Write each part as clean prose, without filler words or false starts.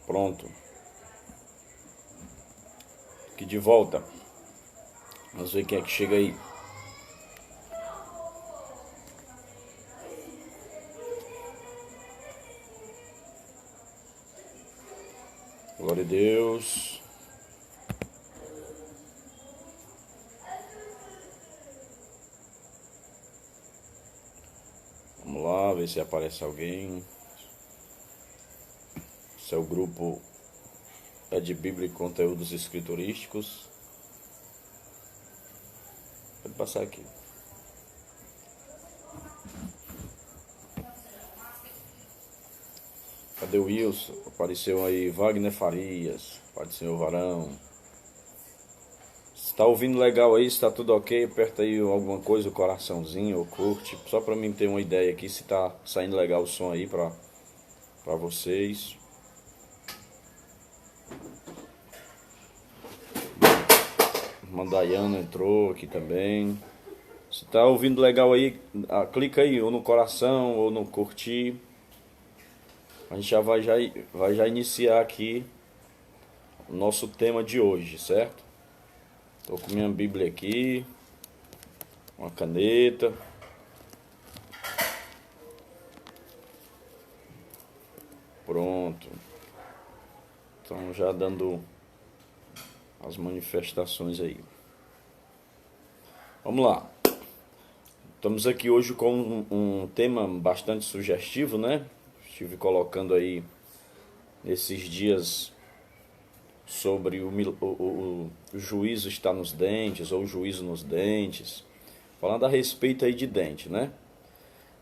Pronto. Aqui de volta. Vamos ver quem é que chega aí. Glória a Deus. Vamos lá, ver se aparece alguém. Seu grupo é de Bíblia e conteúdos escriturísticos. Pode passar aqui. Cadê o Wilson? Apareceu aí Wagner Farias. Pode ser o Varão. Se tá ouvindo legal aí, se tá tudo ok, aperta aí alguma coisa, o coraçãozinho ou curte. Só pra mim ter uma ideia aqui se tá saindo legal o som aí pra vocês. Mandaiana entrou aqui também. Se tá ouvindo legal aí, clica aí ou no coração ou no curtir. A gente vai já iniciar aqui o nosso tema de hoje, certo? Tô com minha Bíblia aqui, uma caneta. Pronto. Então já dando as manifestações aí. Vamos lá. Estamos aqui hoje com um tema bastante sugestivo, né? Estive colocando aí nesses dias sobre o juízo está nos dentes, ou o juízo nos dentes, falando a respeito aí de dente, né?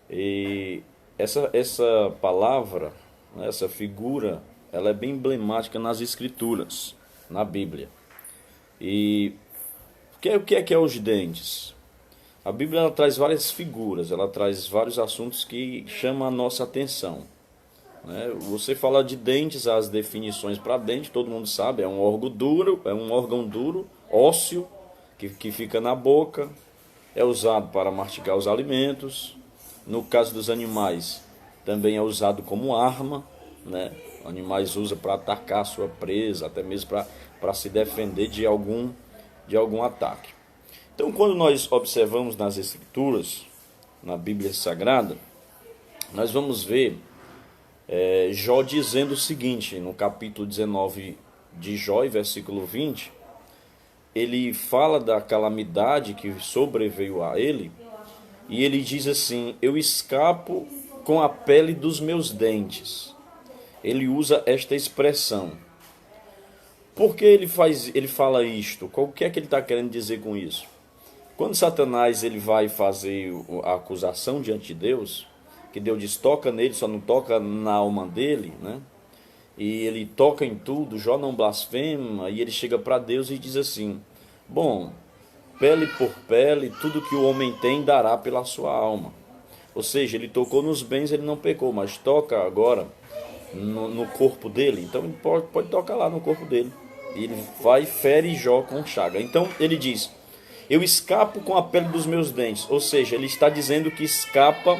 E essa palavra, né, essa figura, ela é bem emblemática nas escrituras, na Bíblia. E o que é os dentes? A Bíblia ela traz várias figuras, ela traz vários assuntos que chamam a nossa atenção. Você fala de dentes, as definições para dente, todo mundo sabe, é um órgão duro, ósseo, que fica na boca, é usado para mastigar os alimentos. No caso dos animais, também é usado como arma, né? Animais usam para atacar a sua presa, até mesmo para se defender de algum ataque. Então, quando nós observamos nas Escrituras, na Bíblia Sagrada, nós vamos ver Jó dizendo o seguinte, no capítulo 19 de Jó, versículo 20, ele fala da calamidade que sobreveio a ele, e ele diz assim: eu escapo com a pele dos meus dentes. Ele usa esta expressão. Por que ele fala isto? O que é que ele está querendo dizer com isso? Quando Satanás ele vai fazer a acusação diante de Deus, que Deus diz, toca nele, só não toca na alma dele, né? E ele toca em tudo, Jó não blasfema, e ele chega para Deus e diz assim: bom, pele por pele, tudo que o homem tem dará pela sua alma. Ou seja, ele tocou nos bens, ele não pecou, mas toca agora no corpo dele, então ele pode tocar lá no corpo dele. E ele vai e fere Jó com chaga. Então ele diz: eu escapo com a pele dos meus dentes. Ou seja, ele está dizendo que escapa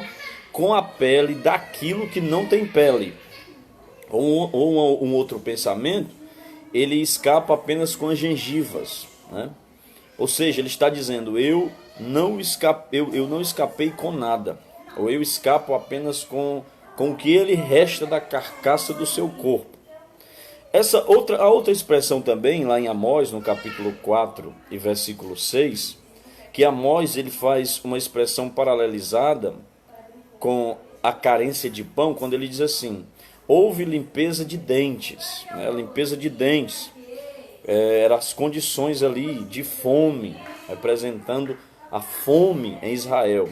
com a pele daquilo que não tem pele. Ou um outro pensamento, ele escapa apenas com as gengivas, né? Ou seja, ele está dizendo, eu não escapei com nada. Ou eu escapo apenas com o que ele resta da carcaça do seu corpo. A outra expressão também, lá em Amós, no capítulo 4 e versículo 6, que Amós ele faz uma expressão paralelizada com a carência de pão, quando ele diz assim: houve limpeza de dentes, né? Limpeza de dentes, eram as condições ali de fome, representando a fome em Israel.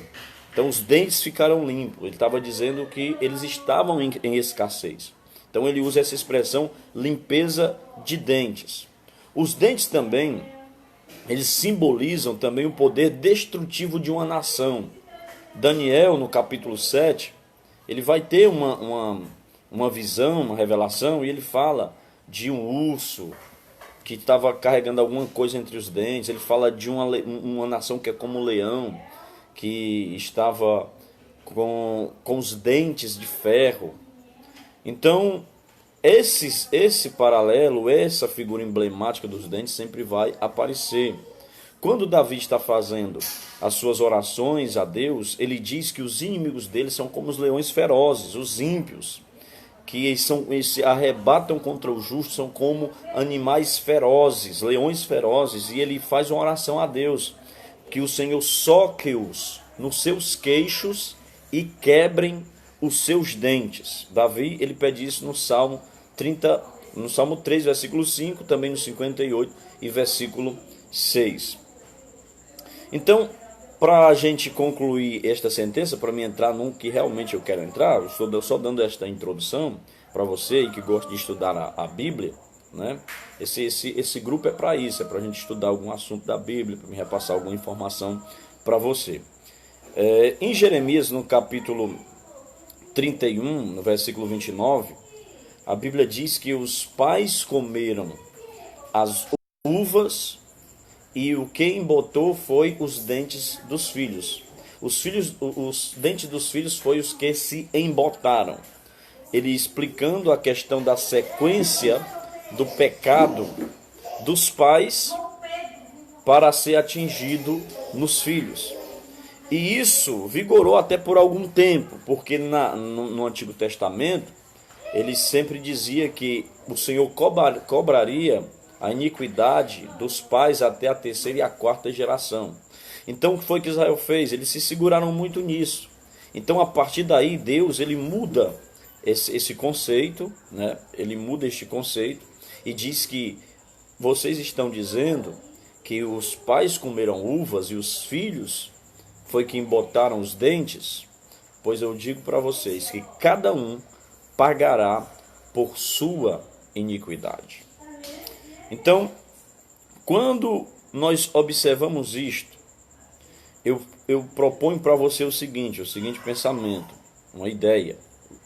Então os dentes ficaram limpos. Ele estava dizendo que eles estavam em escassez. Então ele usa essa expressão, limpeza de dentes. Os dentes também, eles simbolizam também o poder destrutivo de uma nação. Daniel, no capítulo 7, ele vai ter uma visão, uma revelação, e ele fala de um urso que estava carregando alguma coisa entre os dentes. Ele fala de uma nação que é como um leão, que estava com os dentes de ferro. Então, esse paralelo, essa figura emblemática dos dentes sempre vai aparecer. Quando Davi está fazendo as suas orações a Deus, ele diz que os inimigos dele são como os leões ferozes, os ímpios, que se arrebatam contra o justo, são como animais ferozes, leões ferozes, e ele faz uma oração a Deus, que o Senhor soque-os nos seus queixos e quebrem os seus dentes. Davi, ele pede isso no Salmo 3, versículo 5, também no 58 e versículo 6. Então, para a gente concluir esta sentença, para mim entrar num que realmente eu quero entrar, eu estou só dando esta introdução para você e que gosta de estudar a Bíblia, né? Esse grupo é para isso, é para a gente estudar algum assunto da Bíblia, para me repassar alguma informação para você. Em Jeremias, no capítulo 31, no versículo 29, a Bíblia diz que os pais comeram as uvas e o que embotou foi os dentes dos filhos. Os dentes dos filhos foi os que se embotaram. Ele explicando a questão da sequência do pecado dos pais para ser atingido nos filhos. E isso vigorou até por algum tempo, porque no Antigo Testamento ele sempre dizia que o Senhor cobraria a iniquidade dos pais até a terceira e a quarta geração. Então o que foi que Israel fez? Eles se seguraram muito nisso. Então a partir daí Deus ele muda esse conceito, né? Ele muda este conceito e diz que vocês estão dizendo que os pais comeram uvas e os filhos foi que embotaram os dentes. Pois eu digo para vocês que cada um pagará por sua iniquidade. Então, quando nós observamos isto, eu proponho para você o seguinte pensamento, uma ideia.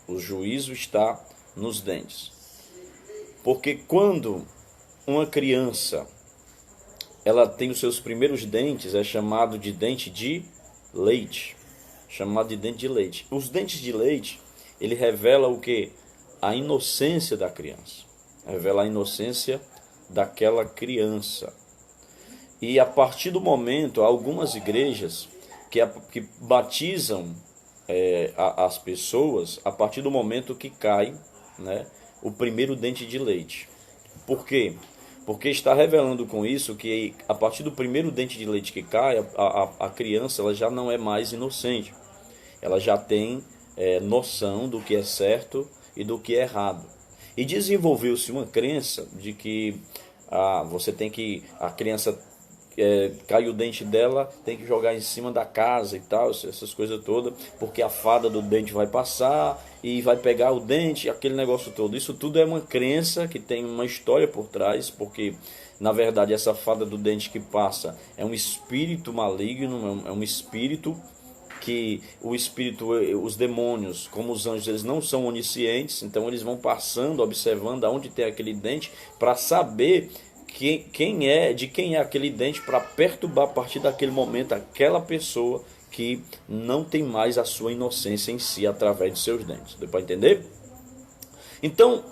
O juízo está nos dentes. Porque quando uma criança ela tem os seus primeiros dentes, é chamado de dente de leite. Chamado de dente de leite. Os dentes de leite, ele revela o que? A inocência da criança. Revela a inocência daquela criança. E a partir do momento, há algumas igrejas que batizam as pessoas a partir do momento que cai, né, o primeiro dente de leite. Por quê? Porque está revelando com isso que a partir do primeiro dente de leite que cai, a criança ela já não é mais inocente. Ela já tem noção do que é certo e do que é errado. E desenvolveu-se uma crença de que a criança cai o dente dela, tem que jogar em cima da casa e tal, essas coisas todas, porque a fada do dente vai passar e vai pegar o dente, aquele negócio todo. Isso tudo é uma crença que tem uma história por trás, porque na verdade essa fada do dente que passa é um espírito maligno, é um espírito que os demônios, como os anjos, eles não são oniscientes, então eles vão passando, observando aonde tem aquele dente para saber de quem é aquele dente, para perturbar a partir daquele momento aquela pessoa que não tem mais a sua inocência em si através de seus dentes. Deu para entender? Então,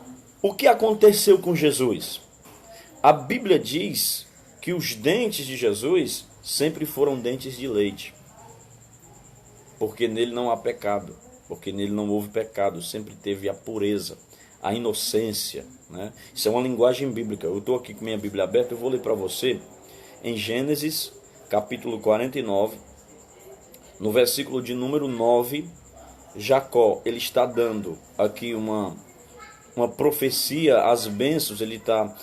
o que aconteceu com Jesus? A Bíblia diz que os dentes de Jesus sempre foram dentes de leite, porque nele não há pecado, porque nele não houve pecado, sempre teve a pureza, a inocência, né? Isso é uma linguagem bíblica. Eu estou aqui com minha Bíblia aberta, eu vou ler para você em Gênesis capítulo 49, no versículo de número 9, Jacó, ele está dando aqui uma profecia, as bênçãos, ele está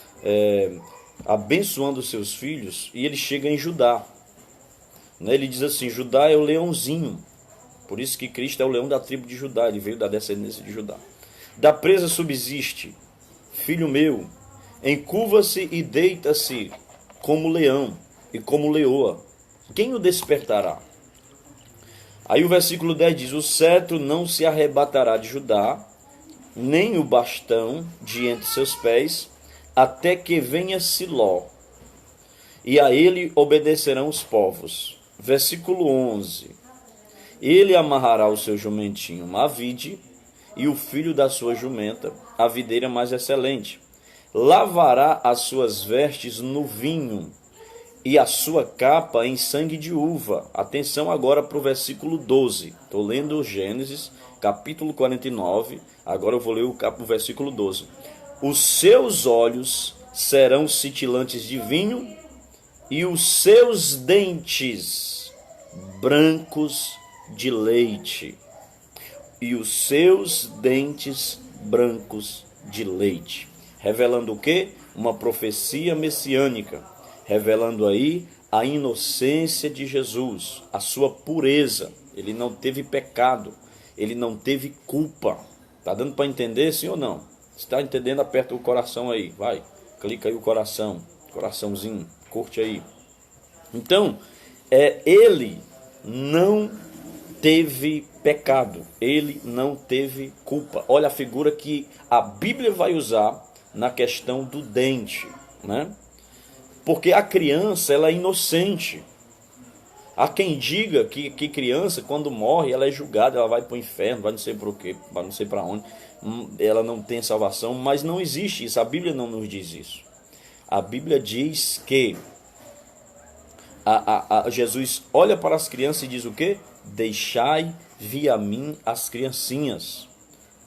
abençoando os seus filhos, e ele chega em Judá, né? Ele diz assim, Judá é o leãozinho, por isso que Cristo é o leão da tribo de Judá, ele veio da descendência de Judá. Da presa subsiste, filho meu, encurva-se e deita-se como leão e como leoa. Quem o despertará? Aí o versículo 10 diz, o cetro não se arrebatará de Judá, nem o bastão de entre seus pés, até que venha Siló, e a ele obedecerão os povos. Versículo 11, ele amarrará o seu jumentinho uma vide, e o filho da sua jumenta, a videira mais excelente. Lavará as suas vestes no vinho, e a sua capa em sangue de uva. Atenção agora para o versículo 12. Estou lendo Gênesis, capítulo 49. Agora eu vou ler o versículo 12. Os seus olhos serão cintilantes de vinho, e os seus dentes brancos de leite. E os seus dentes brancos de leite. Revelando o quê? Uma profecia messiânica. Revelando aí a inocência de Jesus, a sua pureza. Ele não teve pecado, ele não teve culpa. Está dando para entender, sim ou não? Se está entendendo, aperta o coração aí, vai. Clica aí o coração, coraçãozinho, curte aí. Então, ele não teve pecado, ele não teve culpa. Olha a figura que a Bíblia vai usar na questão do dente, né? Porque a criança, ela é inocente. Há quem diga que criança, quando morre, ela é julgada, ela vai para o inferno, vai não sei para o quê, vai não sei para onde, ela não tem salvação, mas não existe isso, a Bíblia não nos diz isso. A Bíblia diz que Jesus olha para as crianças e diz o quê? Deixai vir a mim as criancinhas,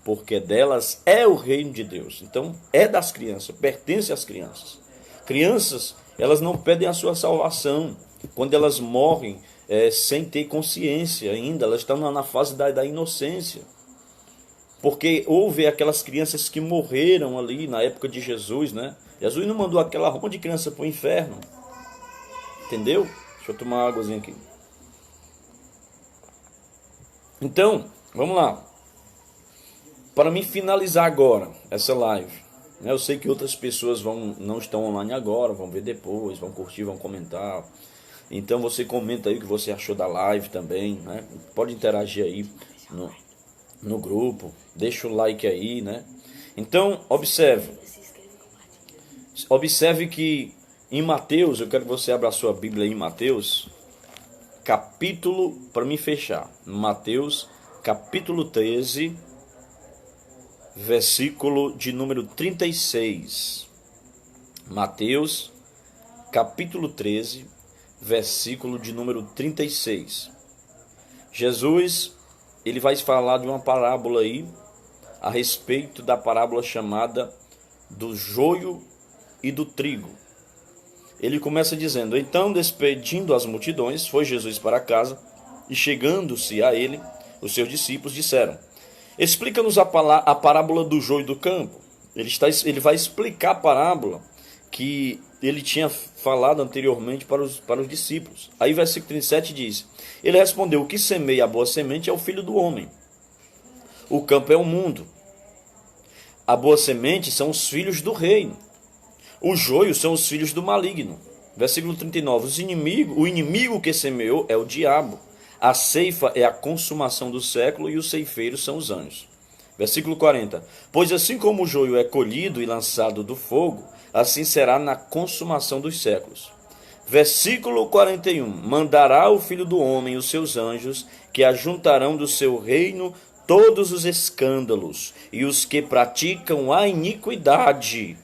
porque delas é o reino de Deus. Então, é das crianças, pertence às crianças. Crianças, elas não pedem a sua salvação. Quando elas morrem sem ter consciência ainda, elas estão na fase da inocência. Porque houve aquelas crianças que morreram ali na época de Jesus, né? Jesus não mandou aquela roupa de criança para o inferno. Entendeu? Deixa eu tomar uma águazinha aqui. Então, vamos lá. Para mim finalizar agora essa live, eu sei que outras pessoas não estão online agora, vão ver depois, vão curtir, vão comentar. Então você comenta aí o que você achou da live também, né? Pode interagir aí no grupo, deixa o like aí, né? Então, observe que em Mateus, eu quero que você abra a sua Bíblia aí em Mateus, capítulo, para mim fechar, Mateus, capítulo 13, versículo de número 36. Mateus, capítulo 13, versículo de número 36. Jesus, ele vai falar de uma parábola aí, a respeito da parábola chamada do joio e do trigo. Ele começa dizendo: então, despedindo as multidões, foi Jesus para casa, e chegando-se a ele, os seus discípulos disseram: explica-nos a parábola do joio do campo. Ele vai explicar a parábola que ele tinha falado anteriormente para os discípulos. Aí versículo 37 diz: ele respondeu: o que semeia a boa semente é o filho do homem. O campo é o mundo. A boa semente são os filhos do reino. O joio são os filhos do maligno. Versículo 39. O inimigo que semeou é o diabo. A ceifa é a consumação do século, e os ceifeiros são os anjos. Versículo 40. Pois assim como o joio é colhido e lançado do fogo, assim será na consumação dos séculos. Versículo 41. Mandará o Filho do Homem os seus anjos, que ajuntarão do seu reino todos os escândalos e os que praticam a iniquidade,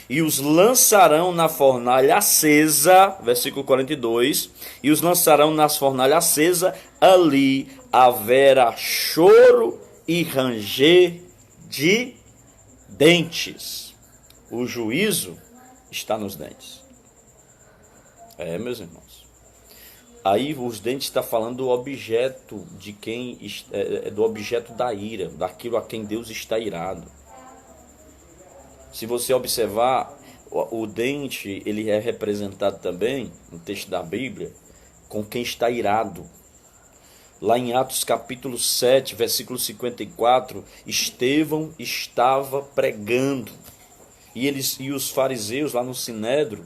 e os lançarão na fornalha acesa, versículo 42, e os lançarão nas fornalha acesa, ali haverá choro e ranger de dentes. O juízo está nos dentes. Meus irmãos. Aí os dentes está falando do objeto de quem do objeto da ira, daquilo a quem Deus está irado. Se você observar, o dente, ele é representado também, no texto da Bíblia, com quem está irado. Lá em Atos capítulo 7, versículo 54, Estevão estava pregando. E os fariseus lá no Sinédrio,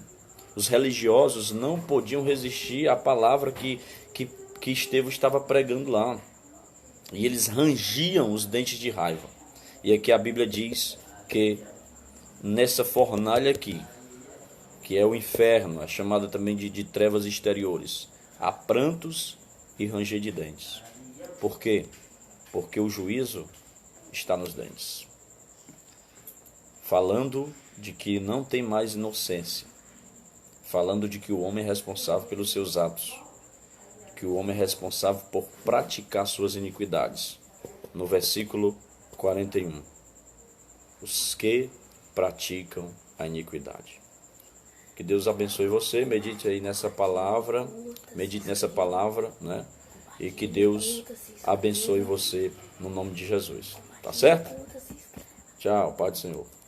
os religiosos, não podiam resistir à palavra que Estevão estava pregando lá. E eles rangiam os dentes de raiva. E aqui a Bíblia diz que nessa fornalha aqui, que é o inferno, é chamada também de trevas exteriores, há prantos e ranger de dentes. Por quê? Porque o juízo está nos dentes. Falando de que não tem mais inocência, falando de que o homem é responsável pelos seus atos, que o homem é responsável por praticar suas iniquidades. No versículo 41, os que praticam a iniquidade. Que Deus abençoe você, medite aí nessa palavra, né? E que Deus abençoe você no nome de Jesus. Tá certo? Tchau, Pai do Senhor.